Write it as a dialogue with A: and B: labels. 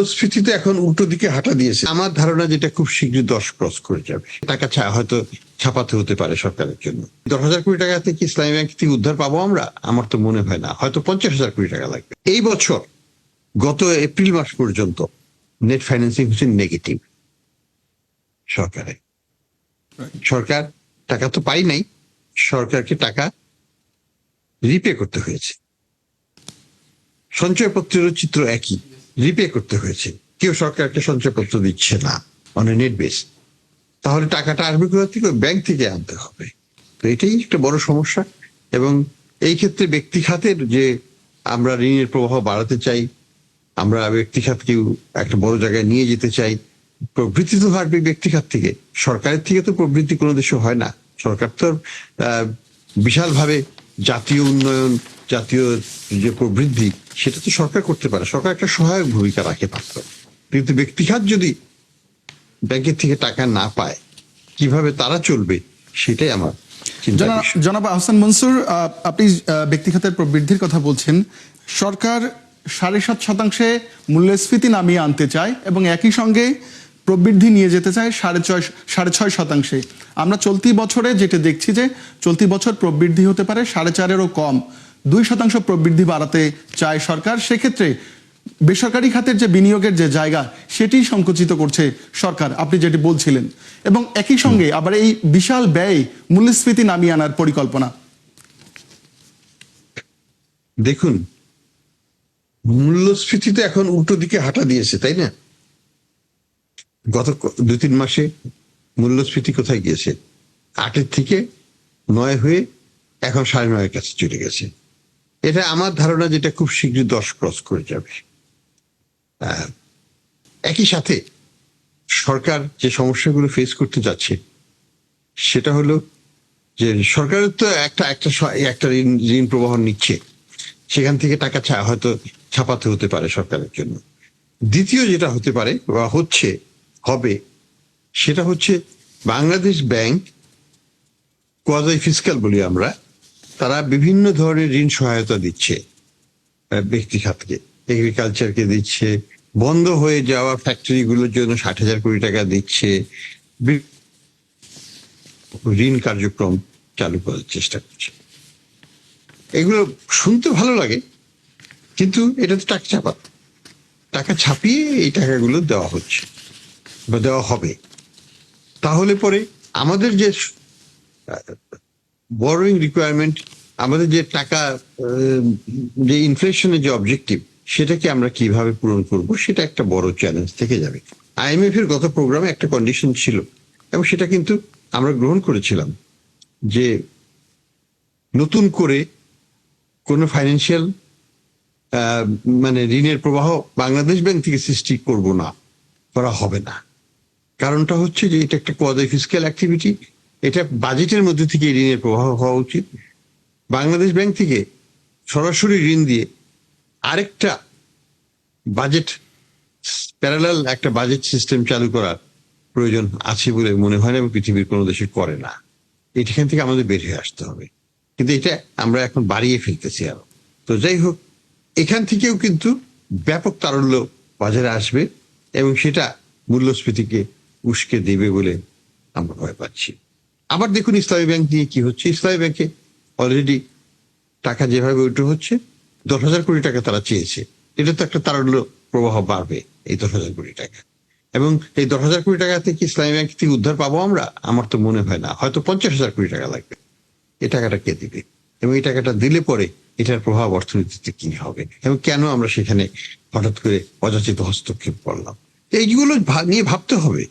A: মূল্যস্ফীতিতে এখন উল্টো দিকে হাঁটা দিয়েছে। আমার ধারণা যেটা খুব শীঘ্রই 10 ক্রস করে যাবে। টাকা হয়তো ছাপাতে হতে পারে সরকারের জন্য। 10,000 কোটি টাকাতে কি ইসলামী ব্যাংক থেকে উদ্ধার পাবো আমরা? আমার তো মনে হয় না, হয়তো 50,000 কোটি টাকা লাগবে। এই বছর গত এপ্রিল মাস পর্যন্ত নেট ফাইন্যান্সিং হচ্ছে নেগেটিভ। সরকার টাকা তো পাই নাই, সরকারকে টাকা রিপে করতে হয়েছে। সঞ্চয়পত্রেরও চিত্র একই, রিপে করতে হয়েছে। কেউ সরকারকে সঞ্চয়পত্র দিচ্ছে না অন নেট বেস। তাহলে টাকাটা আসবে কোথা থেকে? ব্যাংক থেকে আনতে হবে। তো এটাই একটা বড় সমস্যা। এবং এই ক্ষেত্রে ব্যক্তি খাতের যে আমরা ঋণের প্রবাহ বাড়াতে চাই, আমরা ব্যক্তি খাতকে একটা বড় জায়গায় নিয়ে যেতে চাই, প্রবৃদ্ধি তো হারবে ব্যক্তি খাত থেকে। সরকারের থেকে তো প্রবৃদ্ধি কোনো দেশে হয় না। সরকার তো বিশালভাবে জাতীয় উন্নয়ন, জাতীয় যে প্রবৃদ্ধি, সেটা তো সরকার করতে পারে। সরকার একটা সহায়ক ভূমিকা রাখে পারত। কিন্তু ব্যক্তি খাত যদি ব্যাংকের থেকে টাকা না পায়, কিভাবে তারা চলবে, সেটাই আমার চিন্তা।
B: জনাব আহসান মনসুর, আপনি ব্যক্তি খাতের প্রবৃদ্ধির কথা বলছেন। সরকার 7.5% মূল্যস্ফীতি নামিয়ে আনতে চায় এবং একই সঙ্গে প্রবৃদ্ধি নিয়ে যেতে চায় 6.5%। আমরা চলতি বছরে যেটা দেখছি যে চলতি বছর প্রবৃদ্ধি হতে পারে 4.5%-এরও কম। 2% প্রবৃদ্ধি বাড়াতে চায় সরকার। সেক্ষেত্রে বেসরকারি খাতের যে বিনিয়োগের যে জায়গা, সেটি সংকুচিত করছে সরকার, আপনি যেটি বলছিলেন। এবং একই সঙ্গে আবার এই বিশাল ব্যয় মূল্যস্ফীতি নামিয়ে আনার পরিকল্পনা।
A: দেখুন, মূল্যস্ফীতিতে এখন উল্টো দিকে হাঁটা দিয়েছে, তাই না? গত 2-3 মাসে মূল্যস্ফীতি কোথায় গিয়েছে? 8 থেকে 9 হয়ে এখন 9.5-এর কাছে চলে গেছে। এটা আমার ধারণা যেটা খুব শীঘ্রই 10 ক্রস করে যাবে। একই সাথে সরকার যে সমস্যাগুলো ফেস করতে যাচ্ছে, সেটা হলো যে সরকারের তো একটা ঋণ প্রবাহ নিচ্ছে, সেখান থেকে টাকা হয়তো ছাপাতে হতে পারে সরকারের জন্য। দ্বিতীয় যেটা হতে পারে বা হবে সেটা হচ্ছে বাংলাদেশ ব্যাংক, কোয়াজি ফিসক্যাল বলি আমরা, তারা বিভিন্ন ধরনের ঋণ সহায়তা দিচ্ছে ব্যক্তি খাতকে। এগ্রিকালচারকে দিচ্ছে, বন্ধ হয়ে যাওয়া ফ্যাক্টরি গুলোর জন্য 60,000 কোটি টাকা দিচ্ছে, ঋণ কার্যক্রম চালু করার চেষ্টা করছে। এগুলো শুনতে ভালো লাগে, কিন্তু এটা তো টাকা ছাপিয়ে এই টাকাগুলো দেওয়া হচ্ছে বা দেওয়া হবে। তাহলে পরে আমাদের যে বরোয়িং রিকোয়ারমেন্ট, আমাদের যে টাকা, যে ইনফ্লেশনের যে অবজেক্টিভ, সেটাকে আমরা কিভাবে পূরণ করব, সেটা একটা বড় চ্যালেঞ্জ থেকে যাবে। IMF এর গত প্রোগ্রামে একটা কন্ডিশন ছিল, এবং সেটা কিন্তু আমরা গ্রহণ করেছিলাম, যে নতুন করে কোন ফাইন্যান্সিয়াল ঋণের প্রবাহ বাংলাদেশ ব্যাংক থেকে সৃষ্টি করা হবে না। কারণটা হচ্ছে যে এটা একটা কোয়াজি ফিসক্যাল অ্যাক্টিভিটি, এটা বাজেটের মধ্যে থেকে ঋণের প্রবাহ হওয়া উচিত। বাংলাদেশ ব্যাংক থেকে সরাসরি ঋণ দিয়ে আরেকটা বাজেট, প্যারালাল একটা বাজেট সিস্টেম চালু করার প্রয়োজন আছে বলে মনে হয় না, এবং পৃথিবীর কোনো দেশে করে না। এখান থেকে আমাদের বের হয়ে আসতে হবে, কিন্তু এটা আমরা এখন বাড়িয়ে ফেলতেছি আরো। তো যাই হোক, এখান থেকেও কিন্তু ব্যাপক তারল্য বাজারে আসবে, এবং সেটা মূল্যস্ফীতিকে উস্কে দেবে বলে আমরা ভয় পাচ্ছি। আবার দেখুন ইসলামী ব্যাংক নিয়ে কি হচ্ছে। ইসলামী ব্যাংকে অলরেডি টাকা যেভাবে উঠে হচ্ছে, 10,000 কোটি টাকা তারা চেয়েছে। এটা তো একটা তারল্য প্রবাহ বাড়বে, এই 10,000 কোটি টাকা। এবং এই 10,000 কোটি টাকাতে কি ইসলামী ব্যাংক থেকে উদ্ধার পাবো আমরা? আমার তো মনে হয় না, হয়তো 50,000 কোটি টাকা লাগবে। এই টাকাটা কে দিবে, এবং এই টাকাটা দিলে পরে এটার প্রভাব অর্থনীতিতে কি হবে, এবং কেন আমরা সেখানে হঠাৎ করে অযাচিত হস্তক্ষেপ করলাম, এইগুলো নিয়ে ভাবতে হবে।